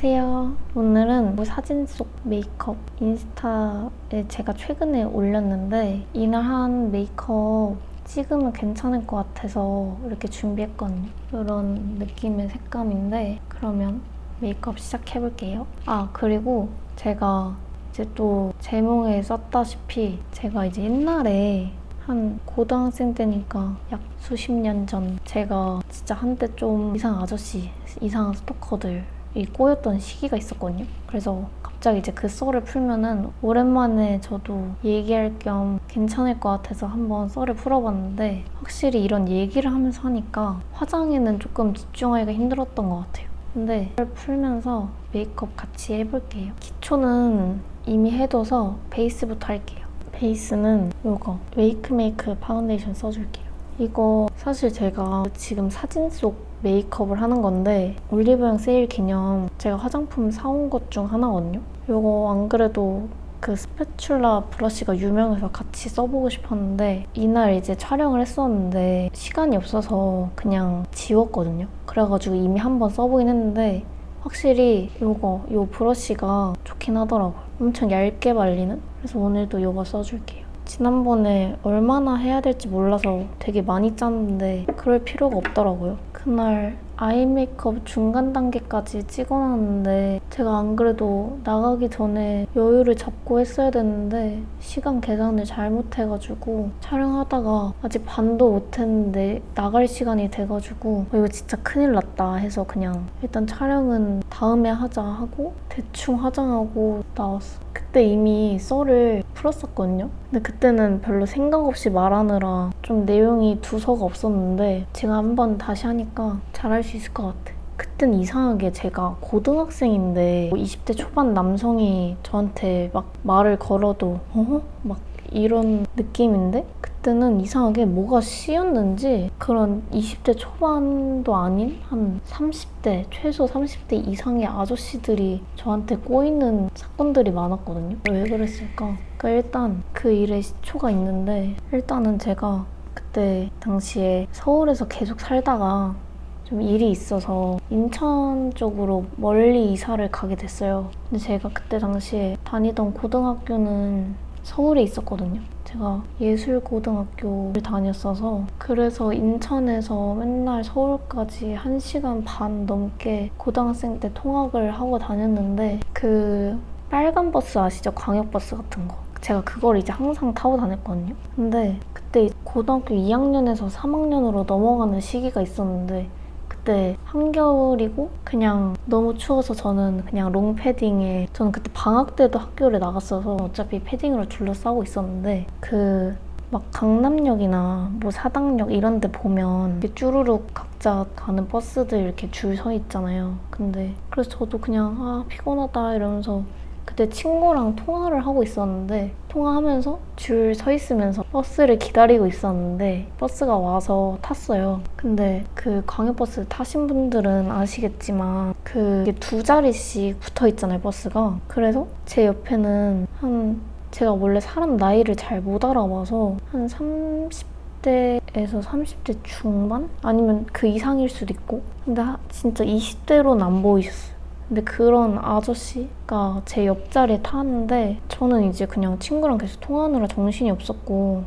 안녕하세요. 오늘은 사진 속 메이크업 인스타에 제가 최근에 올렸는데 이날 한 메이크업 찍으면 괜찮을 것 같아서 이렇게 준비했거든요. 이런 느낌의 색감인데 그러면 메이크업 시작해볼게요. 그리고 제가 이제 또 제목에 썼다시피 제가 이제 옛날에 한 고등학생 때니까 약 수십 년 전 제가 진짜 한때 좀 이상한 아저씨, 이상한 스토커들이 꼬였던 시기가 있었거든요. 그래서 갑자기 이제 그 썰을 풀면은 오랜만에 저도 얘기할 겸 괜찮을 것 같아서 한번 썰을 풀어봤는데 확실히 이런 얘기를 하면서 하니까 화장에는 조금 집중하기가 힘들었던 것 같아요. 근데 썰 풀면서 메이크업 같이 해볼게요. 기초는 이미 해둬서 베이스부터 할게요. 베이스는 이거 웨이크메이크 파운데이션 써줄게요. 이거 사실 제가 지금 사진 속 메이크업을 하는 건데 올리브영 세일 기념 제가 화장품 사온 것 중 하나거든요. 이거 안 그래도 그 스패츌라 브러쉬가 유명해서 같이 써보고 싶었는데 이날 이제 촬영을 했었는데 시간이 없어서 그냥 지웠거든요. 그래가지고 이미 한번 써보긴 했는데 확실히 이 브러쉬가 좋긴 하더라고요. 엄청 얇게 발리는? 그래서 오늘도 이거 써줄게요. 지난번에 얼마나 해야 될지 몰라서 되게 많이 짰는데 그럴 필요가 없더라고요. 그날 아이 메이크업 중간 단계까지 찍어놨는데 제가 안 그래도 나가기 전에 여유를 잡고 했어야 됐는데 시간 계산을 잘못해가지고 촬영하다가 아직 반도 못했는데 나갈 시간이 돼가지고 이거 진짜 큰일 났다 해서 그냥 일단 촬영은 다음에 하자 하고 대충 화장하고 나왔어. 그때 이미 썰을 풀었었거든요. 근데 그때는 별로 생각 없이 말하느라 좀 내용이 두서가 없었는데 제가 한번 다시 하니까 잘할 수 있을 것 같아. 그땐 이상하게 제가 고등학생인데 20대 초반 남성이 저한테 막 말을 걸어도 막 이런 느낌인데 그때는 이상하게 뭐가 씌었는지 그런 20대 초반도 아닌 한 30대, 최소 30대 이상의 아저씨들이 저한테 꼬이는 사건들이 많았거든요. 왜 그랬을까? 그러니까 일단 그 일에 시초가 있는데 일단은 제가 그때 당시에 서울에서 계속 살다가 좀 일이 있어서 인천 쪽으로 멀리 이사를 가게 됐어요. 근데 제가 그때 당시에 다니던 고등학교는 서울에 있었거든요. 제가 예술고등학교를 다녔어서 그래서 인천에서 맨날 서울까지 1시간 반 넘게 고등학생 때 통학을 하고 다녔는데 그 빨간 버스 아시죠? 광역버스 같은 거. 제가 그걸 이제 항상 타고 다녔거든요. 근데 그때 고등학교 2학년에서 3학년으로 넘어가는 시기가 있었는데 그때 한겨울이고 그냥 너무 추워서 저는 그냥 롱패딩에 저는 그때 방학 때도 학교를 나갔어서 어차피 패딩으로 둘러싸고 있었는데 그 막 강남역이나 뭐 사당역 이런 데 보면 이렇게 쭈루룩 각자 가는 버스들 이렇게 줄 서 있잖아요. 근데 그래서 저도 그냥 피곤하다 이러면서 그때 친구랑 통화를 하고 있었는데 통화하면서 줄 서 있으면서 버스를 기다리고 있었는데 버스가 와서 탔어요. 근데 그 광역버스 타신 분들은 아시겠지만 그게 두 자리씩 붙어 있잖아요, 버스가. 그래서 제 옆에는 제가 원래 사람 나이를 잘 못 알아봐서 한 30대에서 30대 중반? 아니면 그 이상일 수도 있고 근데 진짜 20대로는 안 보이셨어요. 근데 그런 아저씨가 제 옆자리에 타는데 저는 이제 그냥 친구랑 계속 통화하느라 정신이 없었고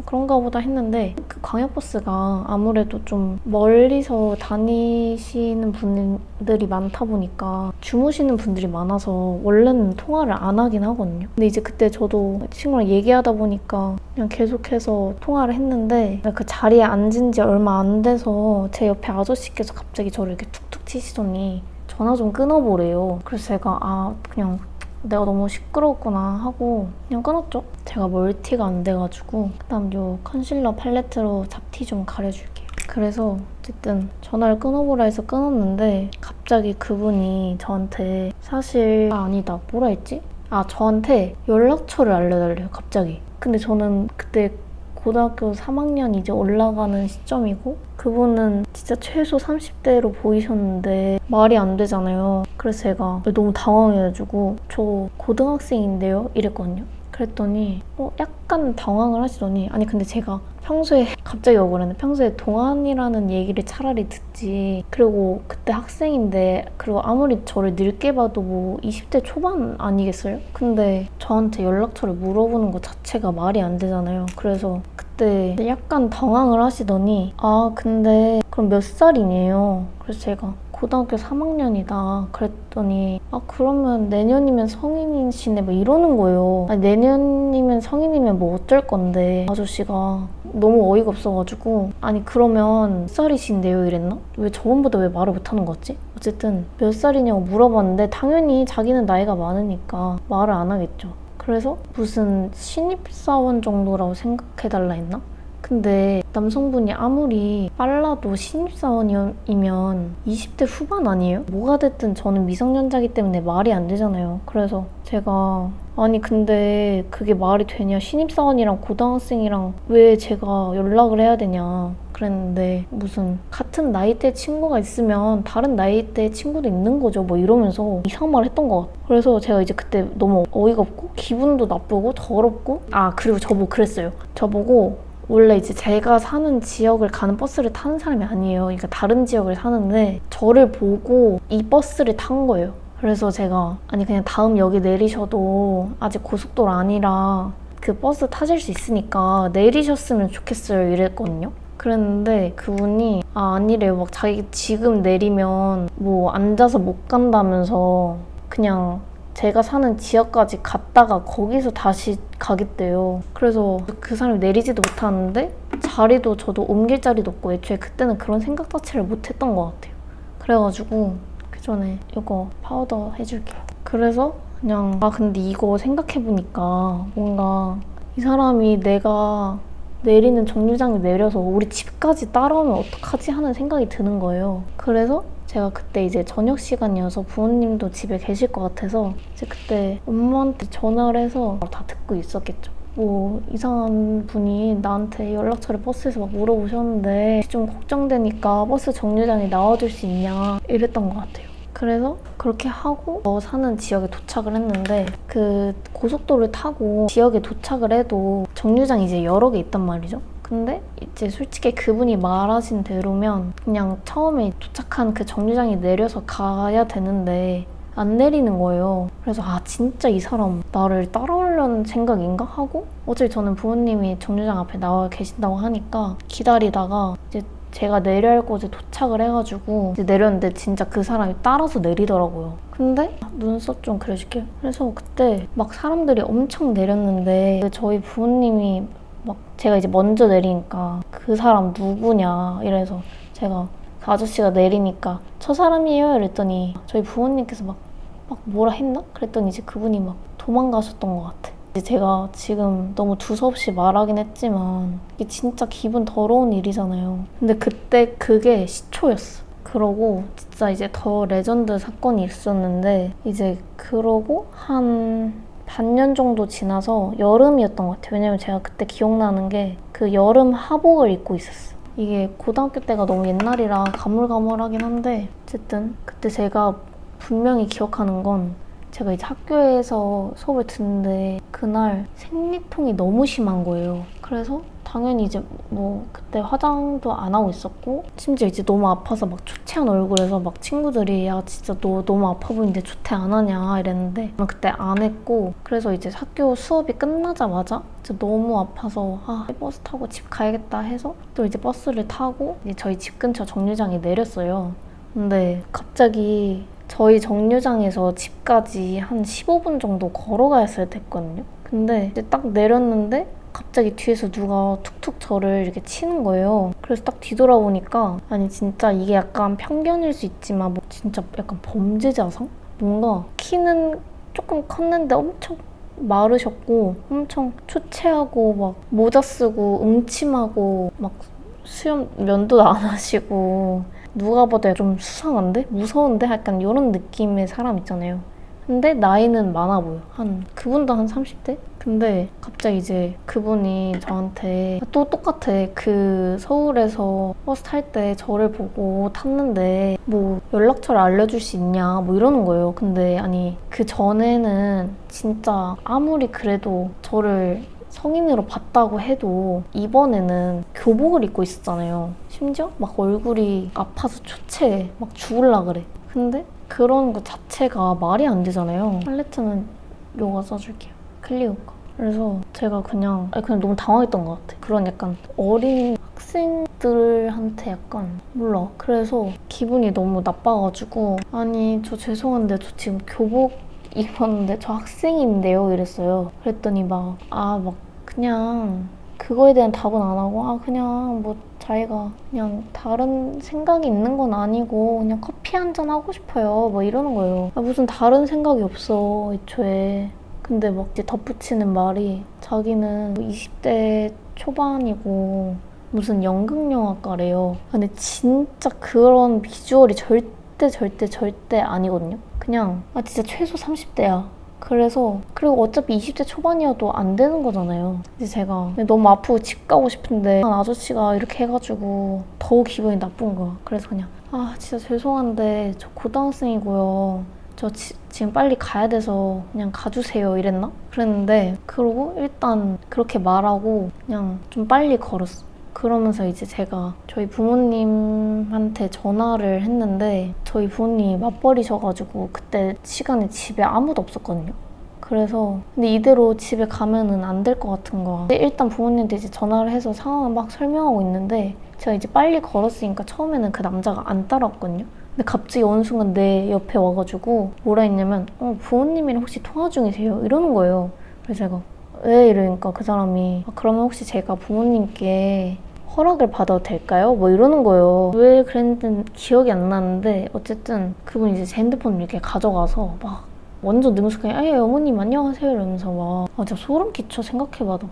그런가 보다 했는데 그 광역버스가 아무래도 좀 멀리서 다니시는 분들이 많다 보니까 주무시는 분들이 많아서 원래는 통화를 안 하긴 하거든요. 근데 이제 그때 저도 친구랑 얘기하다 보니까 그냥 계속해서 통화를 했는데 그 자리에 앉은 지 얼마 안 돼서 제 옆에 아저씨께서 갑자기 저를 이렇게 툭툭 치시더니 전화 좀 끊어보래요. 그래서 제가 그냥 내가 너무 시끄러웠구나 하고 그냥 끊었죠. 제가 멀티가 안 돼가지고 그다음 요 컨실러 팔레트로 잡티 좀 가려줄게요. 그래서 어쨌든 전화를 끊어보라 해서 끊었는데 갑자기 그분이 저한테 사실 아니다 뭐라 했지? 저한테 연락처를 알려달래요 갑자기. 근데 저는 그때 고등학교 3학년 이제 올라가는 시점이고 그분은 진짜 최소 30대로 보이셨는데 말이 안 되잖아요. 그래서 제가 너무 당황해가지고 저 고등학생인데요? 이랬거든요. 그랬더니 약간 당황을 하시더니 아니 근데 제가 평소에 갑자기 억울했네. 평소에 동안이라는 얘기를 차라리 듣지. 그리고 그때 학생인데 그리고 아무리 저를 늙게 봐도 뭐 20대 초반 아니겠어요? 근데 저한테 연락처를 물어보는 것 자체가 말이 안 되잖아요. 그래서 그때 약간 당황을 하시더니 아 근데 그럼 몇 살이에요? 그래서 제가 고등학교 3학년이다 그랬더니 아 그러면 내년이면 성인이시네 뭐 이러는 거예요. 아니 내년이면 성인이면 뭐 어쩔 건데 아저씨가 너무 어이가 없어가지고 아니 그러면 몇 살이신데요 이랬나? 왜 저번보다 왜 말을 못하는 거지? 어쨌든 몇 살이냐고 물어봤는데 당연히 자기는 나이가 많으니까 말을 안 하겠죠. 그래서 무슨 신입사원 정도라고 생각해달라 했나? 근데 남성분이 아무리 빨라도 신입사원이면 20대 후반 아니에요? 뭐가 됐든 저는 미성년자이기 때문에 말이 안 되잖아요. 그래서 제가 아니 근데 그게 말이 되냐? 신입사원이랑 고등학생이랑 왜 제가 연락을 해야 되냐? 그랬는데 무슨 같은 나이대 친구가 있으면 다른 나이대 친구도 있는 거죠. 뭐 이러면서 이상한 말을 했던 것 같아요. 그래서 제가 이제 그때 너무 어이가 없고 기분도 나쁘고 더럽고 아 그리고 저보고 그랬어요. 저보고 원래 이제 제가 사는 지역을 가는 버스를 타는 사람이 아니에요. 그러니까 다른 지역을 사는데 저를 보고 이 버스를 탄 거예요. 그래서 제가 아니 그냥 다음 역에 내리셔도 아직 고속도로 아니라 그 버스 타실 수 있으니까 내리셨으면 좋겠어요 이랬거든요. 그랬는데 그분이 아니래요. 막 자기 지금 내리면 뭐 앉아서 못 간다면서 그냥 제가 사는 지역까지 갔다가 거기서 다시 가겠대요. 그래서 그 사람이 내리지도 못하는데 자리도 저도 옮길 자리도 없고 애초에 그때는 그런 생각 자체를 못 했던 것 같아요. 그래가지고 그 전에 이거 파우더 해줄게요. 그래서 그냥 근데 이거 생각해보니까 뭔가 이 사람이 내가 내리는 정류장에 내려서 우리 집까지 따라오면 어떡하지 하는 생각이 드는 거예요. 그래서 제가 그때 이제 저녁 시간이어서 부모님도 집에 계실 것 같아서 이제 그때 엄마한테 전화를 해서 다 듣고 있었겠죠. 뭐 이상한 분이 나한테 연락처를 버스에서 막 물어보셨는데 좀 걱정되니까 버스 정류장에 나와줄 수 있냐 이랬던 것 같아요. 그래서 그렇게 하고 저 사는 지역에 도착을 했는데 그 고속도로를 타고 지역에 도착을 해도 정류장이 이제 여러 개 있단 말이죠. 근데 이제 솔직히 그분이 말하신 대로면 그냥 처음에 도착한 그 정류장에 내려서 가야 되는데 안 내리는 거예요. 그래서 진짜 이 사람 나를 따라오려는 생각인가 하고 어차피 저는 부모님이 정류장 앞에 나와 계신다고 하니까 기다리다가 이제 제가 내려야 할 곳에 도착을 해가지고 이제 내렸는데 진짜 그 사람이 따라서 내리더라고요. 근데 눈썹 좀 그려줄게요. 그래서 그때 막 사람들이 엄청 내렸는데 저희 부모님이 막 제가 이제 먼저 내리니까 그 사람 누구냐 이래서 제가 그 아저씨가 내리니까 저 사람이에요 이랬더니 저희 부모님께서 막 뭐라 했나? 그랬더니 이제 그분이 막 도망가셨던 것 같아. 이제 제가 지금 너무 두서없이 말하긴 했지만 이게 진짜 기분 더러운 일이잖아요. 근데 그때 그게 시초였어. 그러고 진짜 이제 더 레전드 사건이 있었는데 이제 그러고 한 반년 정도 지나서 여름이었던 것 같아요. 왜냐면 제가 그때 기억나는 게 그 여름 하복을 입고 있었어. 이게 고등학교 때가 너무 옛날이라 가물가물하긴 한데 어쨌든 그때 제가 분명히 기억하는 건 제가 이제 학교에서 수업을 듣는데 그날 생리통이 너무 심한 거예요. 그래서 당연히 이제 뭐 그때 화장도 안 하고 있었고 심지어 이제 너무 아파서 막 초췌한 얼굴에서 막 친구들이 야 진짜 너 너무 아파 보이는데 조퇴 안 하냐 이랬는데 그때 안 했고 그래서 이제 학교 수업이 끝나자마자 진짜 너무 아파서 버스 타고 집 가야겠다 해서 또 이제 버스를 타고 이제 저희 집 근처 정류장에 내렸어요. 근데 갑자기 저희 정류장에서 집까지 한 15분 정도 걸어가야 됐거든요. 근데 이제 딱 내렸는데 갑자기 뒤에서 누가 툭툭 저를 이렇게 치는 거예요. 그래서 딱 뒤돌아보니까 아니 진짜 이게 약간 편견일 수 있지만 뭐 진짜 약간 범죄자상? 뭔가 키는 조금 컸는데 엄청 마르셨고 엄청 초췌하고 막 모자 쓰고 음침하고 막 수염 면도 안 하시고 누가 봐도 좀 수상한데? 무서운데? 약간 이런 느낌의 사람 있잖아요. 근데 나이는 많아 보여. 그분도 한 30대? 근데 갑자기 이제 그분이 저한테 또 똑같아. 그 서울에서 버스 탈 때 저를 보고 탔는데 뭐 연락처를 알려줄 수 있냐 뭐 이러는 거예요. 근데 아니 그 전에는 진짜 아무리 그래도 저를 성인으로 봤다고 해도 이번에는 교복을 입고 있었잖아요. 심지어 막 얼굴이 아파서 초췌해. 막 죽을라 그래. 근데 그런 거 자체가 말이 안 되잖아요. 팔레트는 요가 써줄게요. 클리오 거. 그래서 제가 그냥 너무 당황했던 것 같아. 그런 약간 어린 학생들한테 약간 몰라. 그래서 기분이 너무 나빠가지고 아니 저 죄송한데 저 지금 교복 입었는데 저 학생인데요 이랬어요. 그랬더니 막 그냥 그거에 대한 답은 안 하고 그냥 뭐 자기가 그냥 다른 생각이 있는 건 아니고 그냥 커피 한 잔 하고 싶어요 뭐 이러는 거예요. 무슨 다른 생각이 없어 애초에. 근데 막 이제 덧붙이는 말이 자기는 20대 초반이고 무슨 연극영화과래요. 근데 진짜 그런 비주얼이 절대 아니거든요. 그냥 진짜 최소 30대야. 그리고 어차피 20대 초반이어도 안 되는 거잖아요. 이제 제가 너무 아프고 집 가고 싶은데 아저씨가 이렇게 해가지고 더욱 기분이 나쁜 거야. 그래서 그냥 진짜 죄송한데 저 고등학생이고요. 저 지금 빨리 가야 돼서 그냥 가주세요 이랬나? 그랬는데 그러고 일단 그렇게 말하고 그냥 좀 빨리 걸었어. 그러면서 이제 제가 저희 부모님한테 전화를 했는데 저희 부모님이 맞벌이셔가지고 그때 시간에 집에 아무도 없었거든요. 그래서 근데 이대로 집에 가면은 안 될 것 같은 거야. 근데 일단 부모님한테 이제 전화를 해서 상황을 막 설명하고 있는데 제가 이제 빨리 걸었으니까 처음에는 그 남자가 안 따라왔거든요. 근데 갑자기 어느 순간 내 옆에 와가지고 뭐라 했냐면 부모님이랑 혹시 통화 중이세요? 이러는 거예요. 그래서 제가 왜? 이러니까 그 사람이 그러면 혹시 제가 부모님께 허락을 받아도 될까요? 뭐 이러는 거예요. 왜 그랬는지 기억이 안 나는데 어쨌든 그분이 이제 제 핸드폰을 이렇게 가져가서 막 완전 능숙하게 어머님 안녕하세요 이러면서 막 진짜 소름 끼쳐 생각해봐도.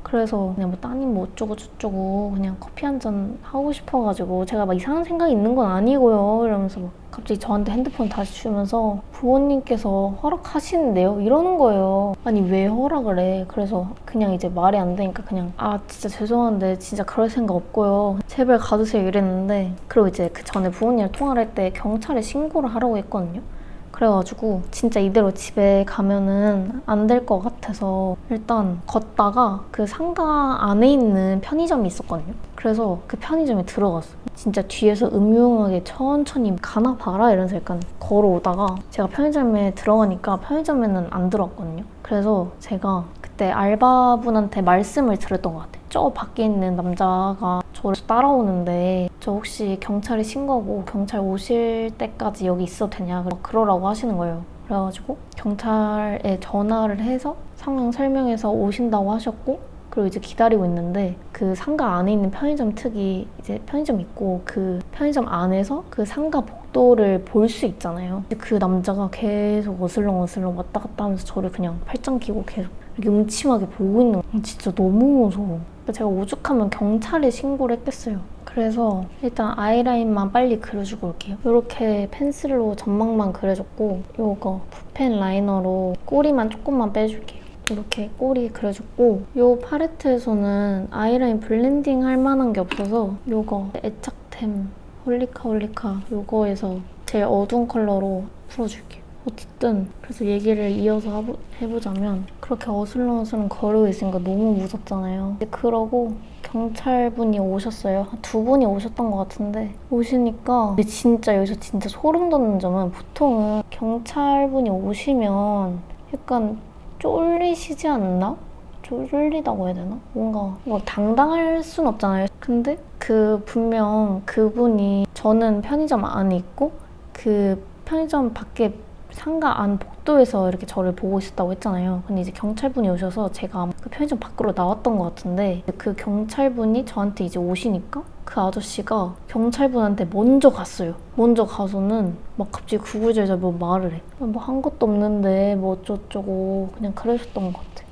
그래서 그냥 뭐 따님 뭐 어쩌고 저쩌고 그냥 커피 한 잔 하고 싶어가지고 제가 막 이상한 생각이 있는 건 아니고요 이러면서 막 갑자기 저한테 핸드폰 다시 주면서 부모님께서 허락하시는데요? 이러는 거예요. 아니 왜 허락을 해? 그래서 그냥 이제 말이 안 되니까 그냥 진짜 죄송한데 진짜 그럴 생각 없고요. 제발 가주세요 이랬는데 그리고 이제 그 전에 부모님이랑 통화를 할 때 경찰에 신고를 하라고 했거든요. 그래가지고 진짜 이대로 집에 가면은 안 될 것 같아서 일단 걷다가 그 상가 안에 있는 편의점이 있었거든요. 그래서 그 편의점에 들어갔어요. 진짜 뒤에서 음흉하게 천천히 가나 봐라 이러면서 약간 걸어오다가 제가 편의점에 들어가니까 편의점에는 안 들어왔거든요. 그래서 제가 그때 알바분한테 말씀을 드렸던 것 같아요. 저 밖에 있는 남자가 저를 따라오는데 저 혹시 경찰에 신고하고 경찰 오실 때까지 여기 있어도 되냐 그러라고 하시는 거예요. 그래가지고 경찰에 전화를 해서 상황 설명해서 오신다고 하셨고 그리고 이제 기다리고 있는데 그 상가 안에 있는 편의점 특이 이제 편의점 있고 그 편의점 안에서 그 상가 복도를 볼 수 있잖아요. 그 남자가 계속 어슬렁어슬렁 왔다 갔다 하면서 저를 그냥 팔짱 끼고 계속 이렇게 음침하게 보고 있는 거예요. 진짜 너무 무서워. 제가 오죽하면 경찰에 신고를 했겠어요. 그래서 일단 아이라인만 빨리 그려주고 올게요. 이렇게 펜슬로 점막만 그려줬고 이거 붓펜 라이너로 꼬리만 조금만 빼줄게요. 이렇게 꼬리 그려줬고 이 팔레트에서는 아이라인 블렌딩 할 만한 게 없어서 이거 애착템 홀리카 이거에서 제일 어두운 컬러로 풀어줄게요. 어쨌든 그래서 얘기를 이어서 해보자면 그렇게 어슬렁어슬렁 거리고 있으니까 너무 무섭잖아요. 그러고 경찰분이 오셨어요. 한 2분이 오셨던 것 같은데 오시니까 근데 진짜 여기서 진짜 소름 돋는 점은 보통은 경찰분이 오시면 약간 쫄리시지 않나? 쫄리다고 해야 되나? 뭔가 당당할 순 없잖아요. 근데 분명 그분이 저는 편의점 안에 있고 그 편의점 밖에 상가 안 복도에서 이렇게 저를 보고 있었다고 했잖아요. 근데 이제 경찰분이 오셔서 제가 그 편의점 밖으로 나왔던 것 같은데 그 경찰분이 저한테 이제 오시니까 그 아저씨가 경찰분한테 먼저 갔어요. 먼저 가서는 막 갑자기 구구절절 뭐 말을 해. 뭐 한 것도 없는데 뭐 어쩌고저쩌고 그냥 그러셨던 것 같아.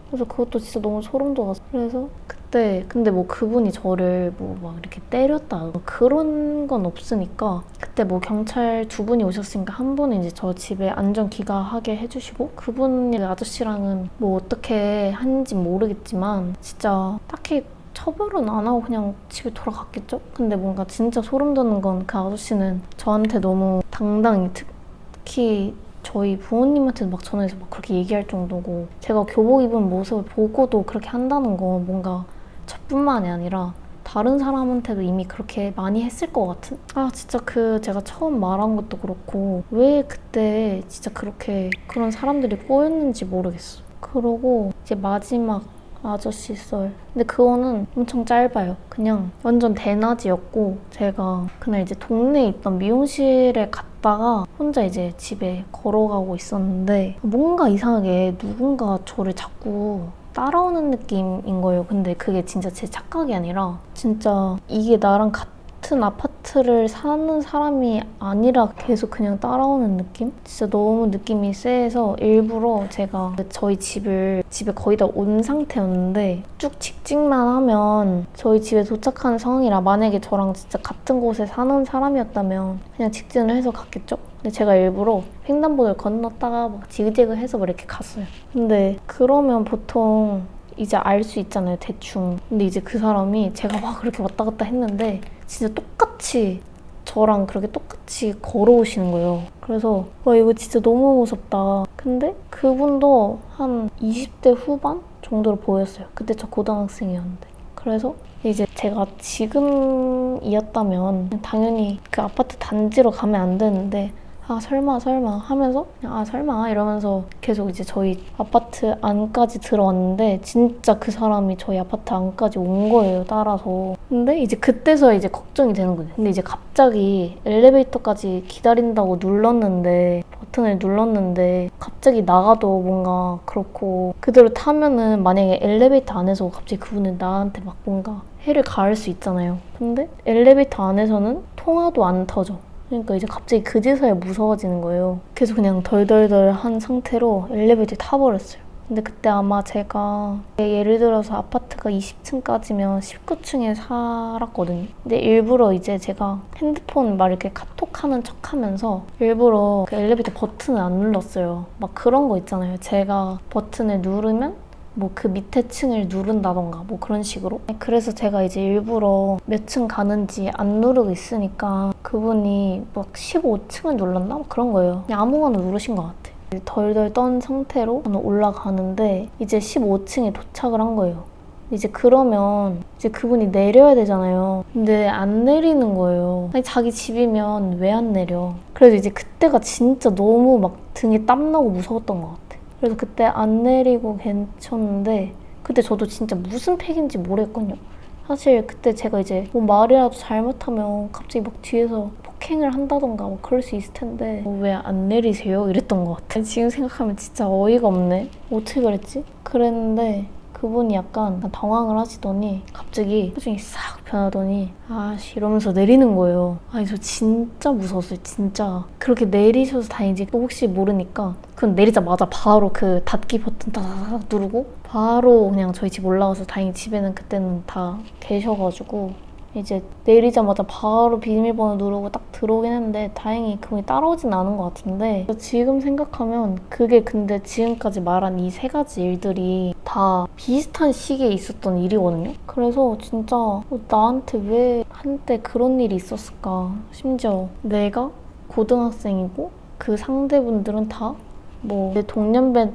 그래서 그것도 진짜 너무 소름 돋았어. 그래서 그때 근데 뭐 그분이 저를 뭐 막 이렇게 때렸다 뭐 그런 건 없으니까 그때 뭐 경찰 두 분이 오셨으니까 한 분은 이제 저 집에 안전 귀가하게 해주시고 그분이 아저씨랑은 뭐 어떻게 하는지 모르겠지만 진짜 딱히 처벌은 안 하고 그냥 집에 돌아갔겠죠? 근데 뭔가 진짜 소름 돋는 건 그 아저씨는 저한테 너무 당당히 특히 저희 부모님한테도 막 전화해서 막 그렇게 얘기할 정도고 제가 교복 입은 모습을 보고도 그렇게 한다는 건 뭔가 저뿐만이 아니라 다른 사람한테도 이미 그렇게 많이 했을 것 같은? 아 진짜 그 제가 처음 말한 것도 그렇고 왜 그때 진짜 그렇게 그런 사람들이 꼬였는지 모르겠어. 그러고 이제 마지막 아저씨 썰. 근데 그거는 엄청 짧아요. 그냥 완전 대낮이었고 제가 그날 이제 동네에 있던 미용실에 갔다가 혼자 이제 집에 걸어가고 있었는데 뭔가 이상하게 누군가 저를 자꾸 따라오는 느낌인 거예요. 근데 그게 진짜 제 착각이 아니라 진짜 이게 나랑 같은 아파트를 사는 사람이 아니라 계속 그냥 따라오는 느낌? 진짜 너무 느낌이 세서 일부러 제가 저희 집에 거의 다 온 상태였는데 쭉 직진만 하면 저희 집에 도착하는 상황이라 만약에 저랑 진짜 같은 곳에 사는 사람이었다면 그냥 직진을 해서 갔겠죠? 근데 제가 일부러 횡단보도를 건넜다가 막 지그재그 해서 막 이렇게 갔어요. 근데 그러면 보통 이제 알 수 있잖아요, 대충. 근데 이제 그 사람이 제가 막 그렇게 왔다 갔다 했는데 진짜 똑같이 저랑 그렇게 똑같이 걸어오시는 거예요. 그래서 와 이거 진짜 너무 무섭다. 근데 그분도 한 20대 후반 정도로 보였어요. 그때 저 고등학생이었는데. 그래서 이제 제가 지금이었다면 당연히 그 아파트 단지로 가면 안 되는데 아 설마 하면서 그냥 아 설마 이러면서 계속 이제 저희 아파트 안까지 들어왔는데 진짜 그 사람이 저희 아파트 안까지 온 거예요, 따라서. 근데 이제 그때서야 이제 걱정이 되는 거예요. 근데 이제 갑자기 엘리베이터까지 기다린다고 버튼을 눌렀는데 갑자기 나가도 뭔가 그렇고 그대로 타면은 만약에 엘리베이터 안에서 갑자기 그분은 나한테 막 뭔가 해를 가할 수 있잖아요. 근데 엘리베이터 안에서는 통화도 안 터져. 그러니까 이제 갑자기 그제서야 무서워지는 거예요. 계속 그냥 덜덜덜 한 상태로 엘리베이터에 타버렸어요. 근데 그때 아마 제가 예를 들어서 아파트가 20층까지면 19층에 살았거든요. 근데 일부러 이제 제가 핸드폰 막 이렇게 카톡하는 척하면서 일부러 그 엘리베이터 버튼을 안 눌렀어요. 막 그런 거 있잖아요. 제가 버튼을 누르면 뭐 그 밑에 층을 누른다던가 뭐 그런 식으로. 그래서 제가 이제 일부러 몇 층 가는지 안 누르고 있으니까 그분이 막 15층을 눌렀나? 그런 거예요. 그냥 아무거나 누르신 것 같아. 덜덜 떤 상태로 저는 올라가는데 이제 15층에 도착을 한 거예요. 이제 그러면 이제 그분이 내려야 되잖아요. 근데 안 내리는 거예요. 아니 자기 집이면 왜 안 내려? 그래서 이제 그때가 진짜 너무 막 등에 땀나고 무서웠던 것 같아. 그래서 그때 안 내리고 괜찮은데 그때 저도 진짜 무슨 팩인지 모르겠거든요. 사실 그때 제가 이제 뭐 말이라도 잘못하면 갑자기 막 뒤에서 폭행을 한다던가 뭐 그럴 수 있을 텐데 왜 안 내리세요? 이랬던 것 같아요. 지금 생각하면 진짜 어이가 없네. 어떻게 그랬지? 그랬는데 그분이 약간 당황을 하시더니 갑자기 표정이 싹 변하더니 아씨 이러면서 내리는 거예요. 아니 저 진짜 무서웠어요. 진짜 그렇게 내리셔서 다행이지 또 혹시 모르니까 그건 내리자마자 바로 그 닫기 버튼 따닥 누르고 바로 그냥 저희 집 올라가서 다행히 집에는 그때는 다 계셔가지고 이제 내리자마자 바로 비밀번호 누르고 딱 들어오긴 했는데 다행히 그분이 따라오진 않은 것 같은데 지금 생각하면 그게 근데 지금까지 말한 이 세 가지 일들이 다 비슷한 시기에 있었던 일이거든요. 그래서 진짜 나한테 왜 한때 그런 일이 있었을까. 심지어 내가 고등학생이고 그 상대분들은 다 뭐 내 동년배는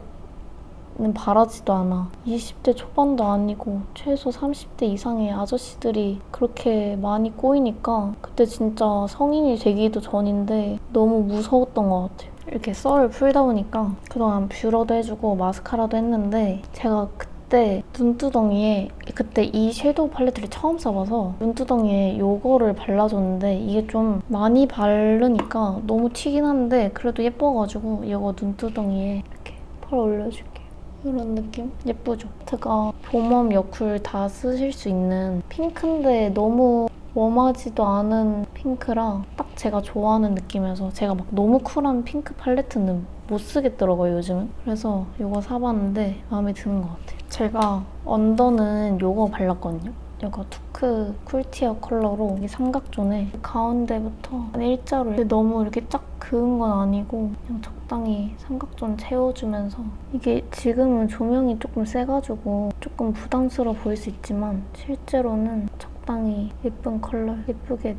바라지도 않아. 20대 초반도 아니고 최소 30대 이상의 아저씨들이 그렇게 많이 꼬이니까 그때 진짜 성인이 되기도 전인데 너무 무서웠던 것 같아요. 이렇게 썰을 풀다 보니까 그동안 뷰러도 해주고 마스카라도 했는데 제가 그때 눈두덩이에 그때 이 섀도우 팔레트를 처음 써봐서 눈두덩이에 요거를 발라줬는데 이게 좀 많이 바르니까 너무 튀긴 한데 그래도 예뻐가지고 이거 눈두덩이에 이렇게 펄 올려줄게요. 이런 느낌? 예쁘죠? 제가 봄웜 여쿨 다 쓰실 수 있는 핑크인데 너무 웜하지도 않은 핑크랑 딱 제가 좋아하는 느낌이어서 제가 막 너무 쿨한 핑크 팔레트는 못 쓰겠더라고요, 요즘은. 그래서 이거 사봤는데 마음에 드는 것 같아요. 제가 언더는 이거 발랐거든요. 이거 투크 쿨티어 컬러로 이 삼각존에 가운데부터 일자로 근데 너무 이렇게 쫙 그은 건 아니고 그냥 적당히 삼각존 채워주면서 이게 지금은 조명이 조금 세가지고 조금 부담스러워 보일 수 있지만 실제로는 적당히 예쁜 컬러, 예쁘게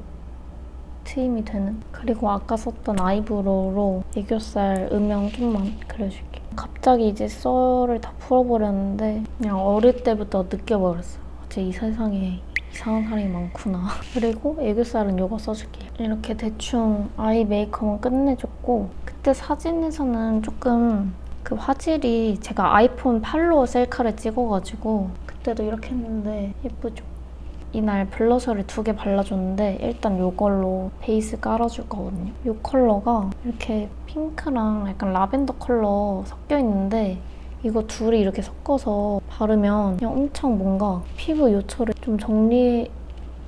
트임이 되는. 그리고 아까 썼던 아이브로우로 애교살 음영 좀만 그려줄게요. 갑자기 이제 썰을 다 풀어버렸는데 그냥 어릴 때부터 느껴버렸어요. 이 세상에 이상한 사람이 많구나. 그리고 애교살은 이거 써줄게요. 이렇게 대충 아이 메이크업은 끝내줬고 그때 사진에서는 조금 그 화질이 제가 아이폰 8로 셀카를 찍어가지고 그때도 이렇게 했는데 예쁘죠? 이날 블러셔를 2개 발라줬는데 일단 이걸로 베이스 깔아줄 거거든요. 이 컬러가 이렇게 핑크랑 약간 라벤더 컬러 섞여 있는데 이거 둘이 이렇게 섞어서 바르면 그냥 엄청 뭔가 피부 요철을 좀 정리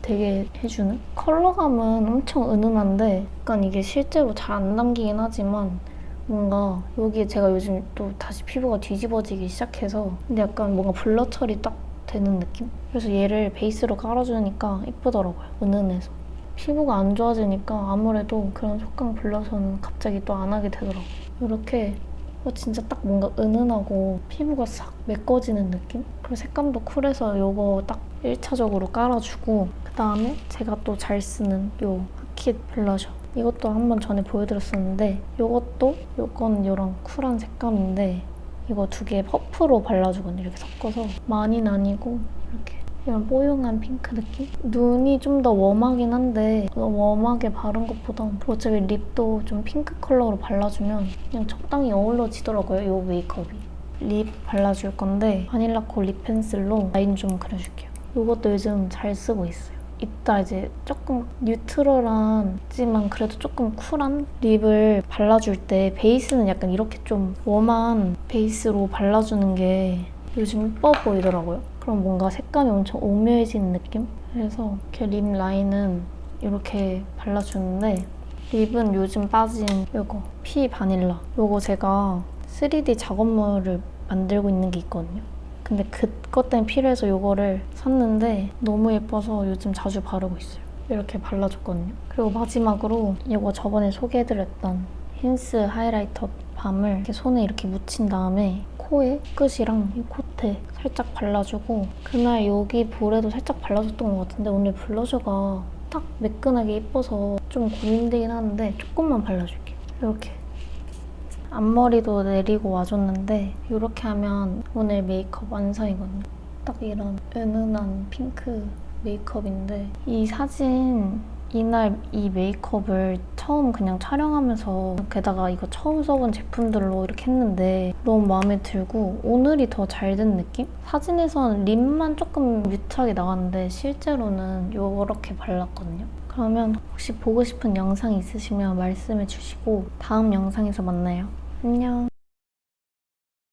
되게 해주는? 컬러감은 엄청 은은한데 약간 이게 실제로 잘 안 남기긴 하지만 뭔가 여기에 제가 요즘 또 다시 피부가 뒤집어지기 시작해서 근데 약간 뭔가 블러 처리 딱 되는 느낌? 그래서 얘를 베이스로 깔아주니까 이쁘더라고요. 은은해서. 피부가 안 좋아지니까 아무래도 그런 속광 블러셔는 갑자기 또 안 하게 되더라고요. 이렇게 진짜 딱 뭔가 은은하고 피부가 싹 메꿔지는 느낌? 그리고 색감도 쿨해서 이거 딱 1차적으로 깔아주고 그다음에 제가 또 잘 쓰는 이 핫킷 블러셔 이것도 한번 전에 보여드렸었는데 이건 이런 쿨한 색감인데 이거 2개 퍼프로 발라주거든요. 이렇게 섞어서 많이는 아니고 이렇게 이런 뽀용한 핑크 느낌? 눈이 좀 더 웜하긴 한데 너무 웜하게 바른 것보단 어차피 립도 좀 핑크 컬러로 발라주면 그냥 적당히 어우러지더라고요, 이 메이크업이. 립 발라줄 건데 바닐라코 립 펜슬로 라인 좀 그려줄게요. 이것도 요즘 잘 쓰고 있어요. 이따 이제 조금 뉴트럴하지만 그래도 조금 쿨한 립을 발라줄 때 베이스는 약간 이렇게 좀 웜한 베이스로 발라주는 게 요즘 예뻐 보이더라고요. 그럼 뭔가 색감이 엄청 오묘해지는 느낌? 그래서 이렇게 립 라인은 이렇게 발라주는데 립은 요즘 빠진 이거 피 바닐라 이거 제가 3D 작업물을 만들고 있는 게 있거든요. 근데 그것 때문에 필요해서 이거를 샀는데 너무 예뻐서 요즘 자주 바르고 있어요. 이렇게 발라줬거든요. 그리고 마지막으로 이거 저번에 소개해드렸던 힌스 하이라이터 밤을 이렇게 손에 이렇게 묻힌 다음에 코에 끝이랑 이 콧에 살짝 발라주고 그날 여기 볼에도 살짝 발라줬던 것 같은데 오늘 블러셔가 딱 매끈하게 예뻐서 좀 고민되긴 하는데 조금만 발라줄게요. 이렇게 앞머리도 내리고 와줬는데 이렇게 하면 오늘 메이크업 완성이거든요. 딱 이런 은은한 핑크 메이크업인데 이 사진 이날 이 메이크업을 처음 그냥 촬영하면서 게다가 이거 처음 써본 제품들로 이렇게 했는데 너무 마음에 들고 오늘이 더 잘 된 느낌? 사진에선 립만 조금 뮤트하게 나왔는데 실제로는 이렇게 발랐거든요. 그러면 혹시 보고 싶은 영상 있으시면 말씀해 주시고 다음 영상에서 만나요. 안녕.